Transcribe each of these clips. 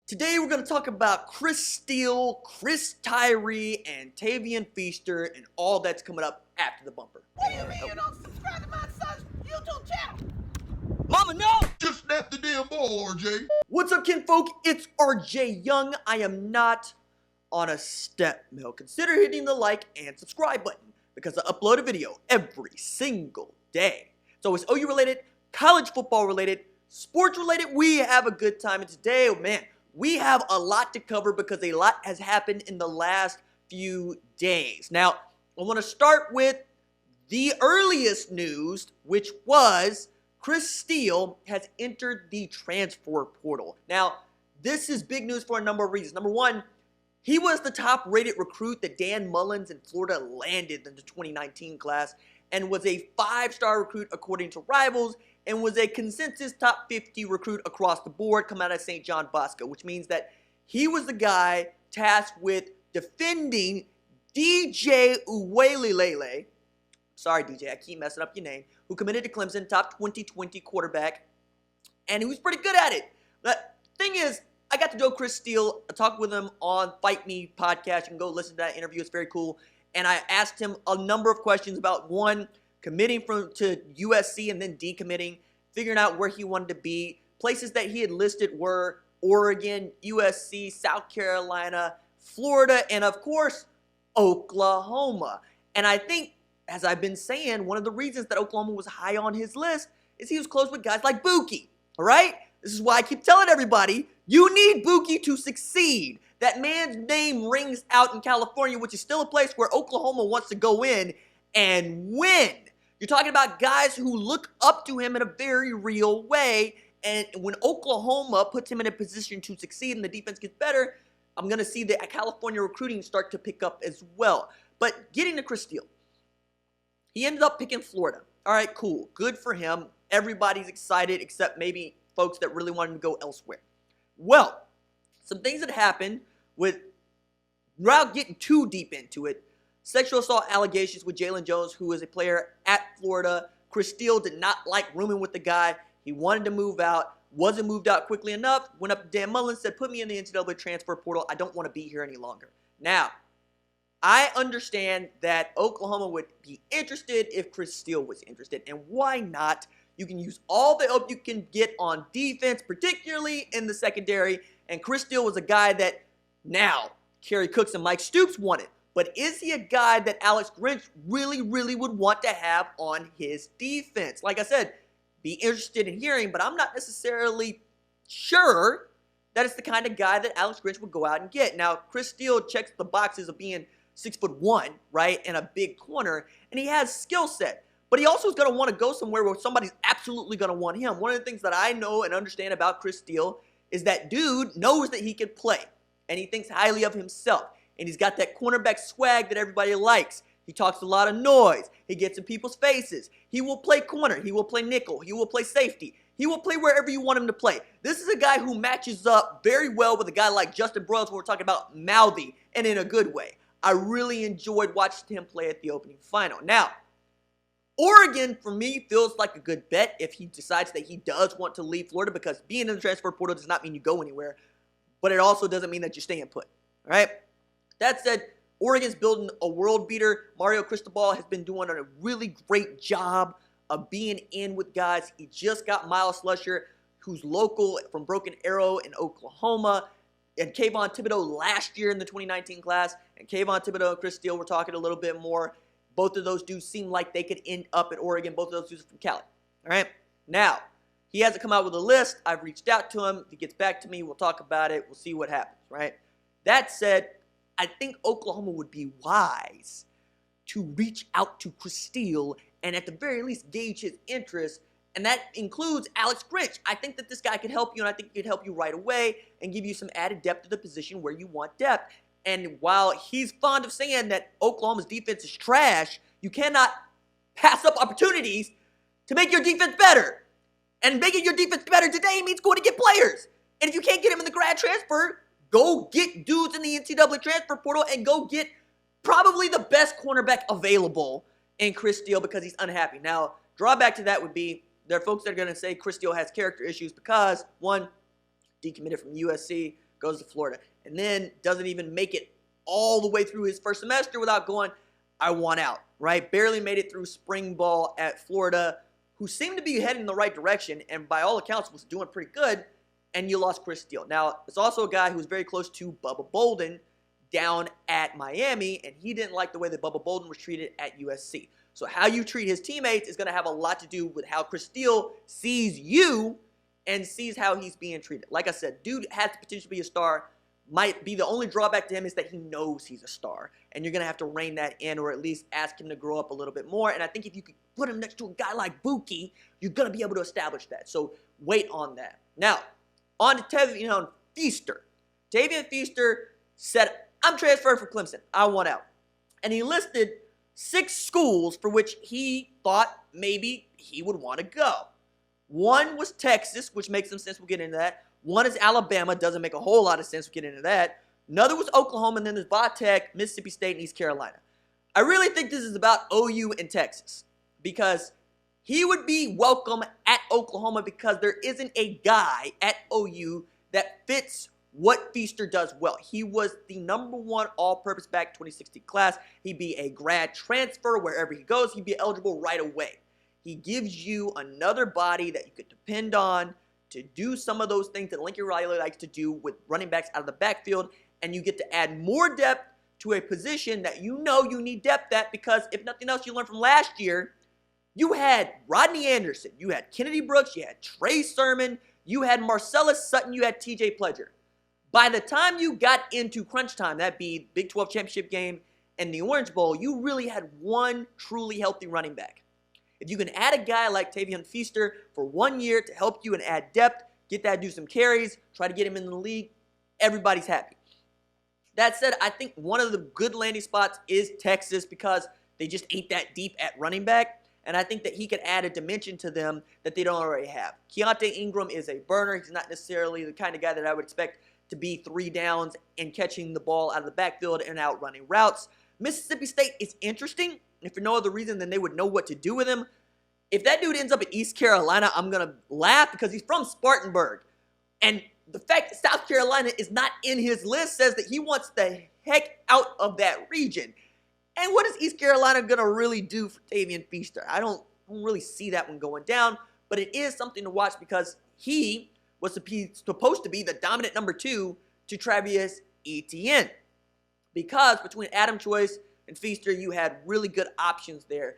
Today we're going to talk about Chris Steele, Chris Tyree, and Tavien Feaster, and all that's coming up after the bumper. What do you mean you don't subscribe to my son's YouTube channel? Mama, no! Just snap the damn ball, RJ. What's up, kinfolk? It's RJ Young. I am not on a step mill. Consider hitting the like and subscribe button because I upload a video every single day. So it's OU related, college football related, sports related. We have a good time. And today, oh man, we have a lot to cover because a lot has happened in the last few days. Now, I want to start with the earliest news, which was Chris Steele has entered the transfer portal. Now, this is big news for a number of reasons. Number one, he was the top-rated recruit that Dan Mullins in Florida landed in the 2019 class and was a 5-star recruit according to Rivals and was a consensus top 50 recruit across the board coming out of St. John Bosco, which means that he was the guy tasked with defending DJ Uwelelele. Sorry, DJ, I keep messing up your name. Who committed to Clemson, top 2020 quarterback, and he was pretty good at it. But thing is, I got to know Chris Steele. I talked with him on Fight Me podcast. You can go listen to that interview. It's very cool. And I asked him a number of questions about, one, committing to USC and then decommitting, figuring out where he wanted to be. Places that he had listed were Oregon, USC, South Carolina, Florida, and of course, Oklahoma. And I think, as I've been saying, one of the reasons that Oklahoma was high on his list is he was close with guys like Buki, all right? This is why I keep telling everybody, you need Buki to succeed. That man's name rings out in California, which is still a place where Oklahoma wants to go in and win. You're talking about guys who look up to him in a very real way, and when Oklahoma puts him in a position to succeed and the defense gets better, I'm going to see the California recruiting start to pick up as well. But getting to Chris Steele, he ended up picking Florida. All right, cool. Good for him. Everybody's excited except maybe folks that really wanted to go elsewhere. Well, some things that happened without getting too deep into it, sexual assault allegations with Jalen Jones, who is a player at Florida. Chris Steele did not like rooming with the guy. He wanted to move out, wasn't moved out quickly enough, went up to Dan Mullins, said, put me in the NCAA transfer portal. I don't want to be here any longer. Now, I understand that Oklahoma would be interested if Chris Steele was interested, and why not? You can use all the help you can get on defense, particularly in the secondary, and Chris Steele was a guy that now Kerry Cooks and Mike Stoops wanted. But is he a guy that Alex Grinch really would want to have on his defense? Like I said, be interested in hearing, but I'm not necessarily sure that it's the kind of guy that Alex Grinch would go out and get. Now, Chris Steele checks the boxes of being 6'1", right, and a big corner, and he has skill set. But he also is going to want to go somewhere where somebody's absolutely going to want him. One of the things that I know and understand about Chris Steele is that dude knows that he can play, and he thinks highly of himself. And he's got that cornerback swag that everybody likes. He talks a lot of noise. He gets in people's faces. He will play corner. He will play nickel. He will play safety. He will play wherever you want him to play. This is a guy who matches up very well with a guy like Justin Broyles when we're talking about mouthy and in a good way. I really enjoyed watching him play at the opening final. Now, Oregon, for me, feels like a good bet if he decides that he does want to leave Florida, because being in the transfer portal does not mean you go anywhere, but it also doesn't mean that you're staying put, all right? That said, Oregon's building a world beater. Mario Cristobal has been doing a really great job of being in with guys. He just got Miles Slusher, who's local from Broken Arrow in Oklahoma, and Kayvon Thibodeau last year in the 2019 class. And Kayvon Thibodeau and Chris Steele were talking a little bit more. Both of those dudes seem like they could end up at Oregon. Both of those dudes are from Cali. All right? Now, he hasn't come out with a list. I've reached out to him. If he gets back to me, we'll talk about it. We'll see what happens, right? That said, I think Oklahoma would be wise to reach out to Chris Steele and at the very least gauge his interest, and that includes Alex Grinch. I think that this guy could help you, and I think he could help you right away and give you some added depth to the position where you want depth. And while he's fond of saying that Oklahoma's defense is trash, you cannot pass up opportunities to make your defense better. And making your defense better today means going to get players. And if you can't get them in the grad transfer, go get dudes in the NCAA transfer portal and go get probably the best cornerback available in Chris Steele because he's unhappy. Now, drawback to that would be there are folks that are going to say Chris Steele has character issues because, one, decommitted from USC. goes to Florida, and then doesn't even make it all the way through his first semester without going, I want out, right? Barely made it through spring ball at Florida, who seemed to be heading in the right direction, and by all accounts was doing pretty good, and you lost Chris Steele. Now, it's also a guy who was very close to Bubba Bolden down at Miami, and he didn't like the way that Bubba Bolden was treated at USC. So how you treat his teammates is going to have a lot to do with how Chris Steele sees you and sees how he's being treated. Like I said, dude has the potential to be a star. Might be the only drawback to him is that he knows he's a star, and you're going to have to rein that in or at least ask him to grow up a little bit more. And I think if you could put him next to a guy like Buki, you're going to be able to establish that. So wait on that. Now, on to Tavien Feaster. Tavien Feaster said, I'm transferred from Clemson. I want out. And he listed 6 schools for which he thought maybe he would want to go. One was Texas, which makes some sense. We'll get into that. One is Alabama. Doesn't make a whole lot of sense. We'll get into that. Another was Oklahoma, and then there's Tech, Mississippi State, and East Carolina. I really think this is about OU and Texas because he would be welcome at Oklahoma because there isn't a guy at OU that fits what Feaster does well. He was the #1 all-purpose back 2016 class. He'd be a grad transfer wherever he goes. He'd be eligible right away. He gives you another body that you could depend on to do some of those things that Lincoln Riley likes to do with running backs out of the backfield, and you get to add more depth to a position that you know you need depth at because if nothing else you learned from last year, you had Rodney Anderson, you had Kennedy Brooks, you had Trey Sermon, you had Marcellus Sutton, you had TJ Pledger. By the time you got into crunch time, that'd be Big 12 championship game and the Orange Bowl, you really had one truly healthy running back. If you can add a guy like Tavien Feaster for 1 year to help you and add depth, get that dude some carries, try to get him in the league, everybody's happy. That said, I think one of the good landing spots is Texas because they just ain't that deep at running back, and I think that he could add a dimension to them that they don't already have. Keontae Ingram is a burner. He's not necessarily the kind of guy that I would expect to be 3 downs and catching the ball out of the backfield and out running routes. Mississippi State is interesting. If for no other reason than they would know what to do with him. If that dude ends up at East Carolina, I'm going to laugh because he's from Spartanburg. And the fact that South Carolina is not in his list says that he wants the heck out of that region. And what is East Carolina going to really do for Tavien Feaster? I don't really see that one going down, but it is something to watch because he was supposed to be the dominant #2 to Travis Etienne. Because between Adam Choice and Feaster, you had really good options there.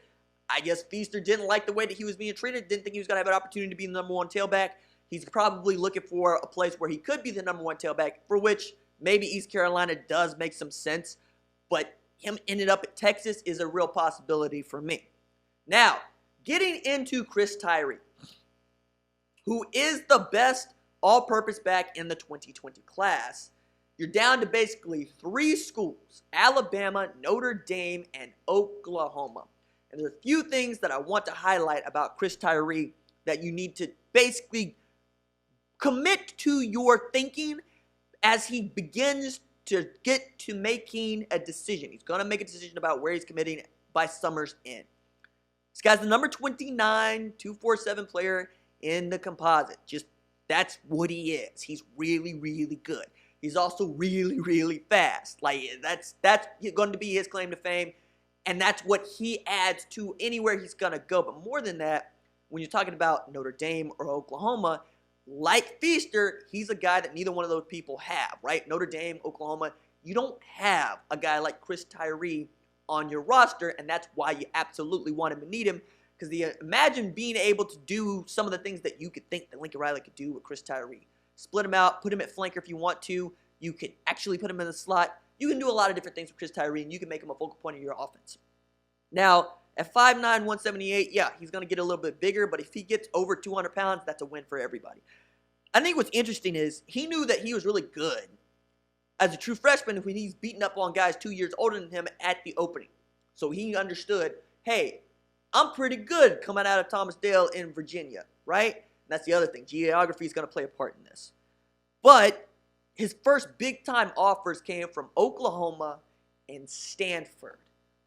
I guess Feaster didn't like the way that he was being treated, didn't think he was going to have an opportunity to be the #1 tailback. He's probably looking for a place where he could be the #1 tailback, for which maybe East Carolina does make some sense, but him ended up at Texas is a real possibility for me. Now, getting into Chris Tyree, who is the best all-purpose back in the 2020 class. You're down to basically 3 schools, Alabama, Notre Dame, and Oklahoma. And there are a few things that I want to highlight about Chris Tyree that you need to basically commit to your thinking as he begins to get to making a decision. He's going to make a decision about where he's committing by summer's end. This guy's the number 29, 247 player in the composite. Just that's what he is. He's really, really good. He's also really, really fast. Like that's going to be his claim to fame, and that's what he adds to anywhere he's going to go. But more than that, when you're talking about Notre Dame or Oklahoma, like Feaster, he's a guy that neither one of those people have, right? Notre Dame, Oklahoma, you don't have a guy like Chris Tyree on your roster, and that's why you absolutely want him and need him. Because imagine being able to do some of the things that you could think that Lincoln Riley could do with Chris Tyree. Split him out, put him at flanker if you want to. You could actually put him in the slot. You can do a lot of different things with Chris Tyree, and you can make him a focal point of your offense. Now, at 5'9", 178, yeah, he's going to get a little bit bigger, but if he gets over 200 pounds, that's a win for everybody. I think what's interesting is he knew that he was really good as a true freshman when he's beating up on guys 2 years older than him at the opening. So he understood, hey, I'm pretty good coming out of Thomas Dale in Virginia, right? And that's the other thing. Geography is going to play a part in this. But his first big-time offers came from Oklahoma and Stanford.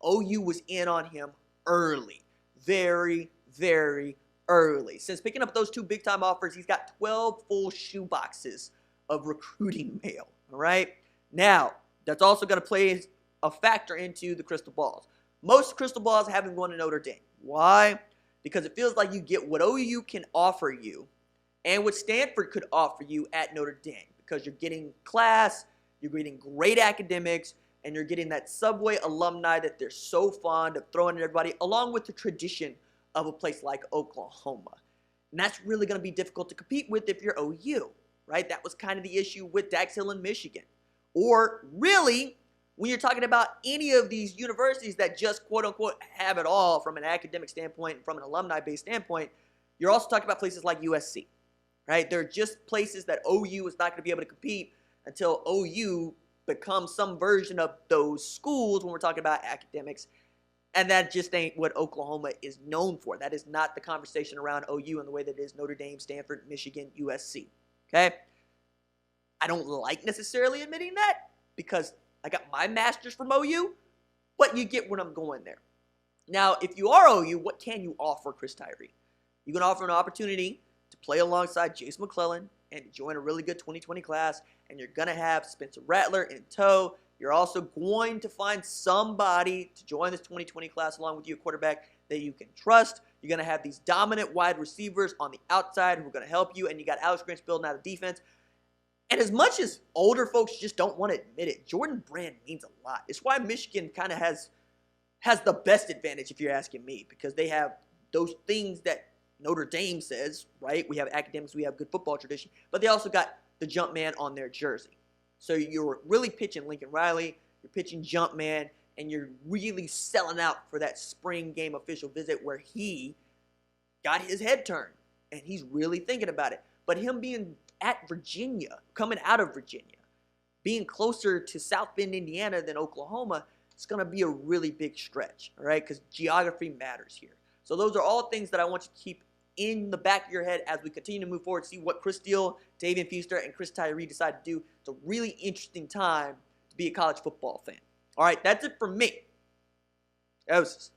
OU was in on him early. Very, very early. Since picking up those 2 big-time offers, he's got 12 full shoe boxes of recruiting mail, all right? Now, that's also going to play a factor into the crystal balls. Most crystal balls haven't gone to Notre Dame. Why? Because it feels like you get what OU can offer you and what Stanford could offer you at Notre Dame, because you're getting class, you're getting great academics, and you're getting that Subway alumni that they're so fond of throwing at everybody, along with the tradition of a place like Oklahoma. And that's really going to be difficult to compete with if you're OU, right? That was kind of the issue with Dax Hill in Michigan. Or really, when you're talking about any of these universities that just quote-unquote have it all from an academic standpoint and from an alumni-based standpoint, you're also talking about places like USC, right? They're just places that OU is not going to be able to compete until OU becomes some version of those schools when we're talking about academics. And that just ain't what Oklahoma is known for. That is not the conversation around OU in the way that it is Notre Dame, Stanford, Michigan, USC, okay? I don't like necessarily admitting that because I got my master's from OU, but you get when I'm going there. Now, if you are OU, what can you offer Chris Tyree? You can offer an opportunity to play alongside Jace McClellan and join a really good 2020 class, and you're going to have Spencer Rattler in tow. You're also going to find somebody to join this 2020 class along with you, a quarterback that you can trust. You're going to have these dominant wide receivers on the outside who are going to help you, and you got Alex Grinch building out a defense. And as much as older folks just don't want to admit it, Jordan Brand means a lot. It's why Michigan kind of has the best advantage, if you're asking me, because they have those things that Notre Dame says, right? We have academics, we have good football tradition, but they also got the jump man on their jersey. So you're really pitching Lincoln Riley, you're pitching jump man, and you're really selling out for that spring game official visit where he got his head turned, and he's really thinking about it. But him being at Virginia, coming out of Virginia, being closer to South Bend, Indiana than Oklahoma, it's going to be a really big stretch, all right, because geography matters here. So those are all things that I want you to keep in the back of your head as we continue to move forward, see what Chris Steele, Tavien Feaster, and Chris Tyree decide to do. It's a really interesting time to be a college football fan. All right, that's it from me. Doses.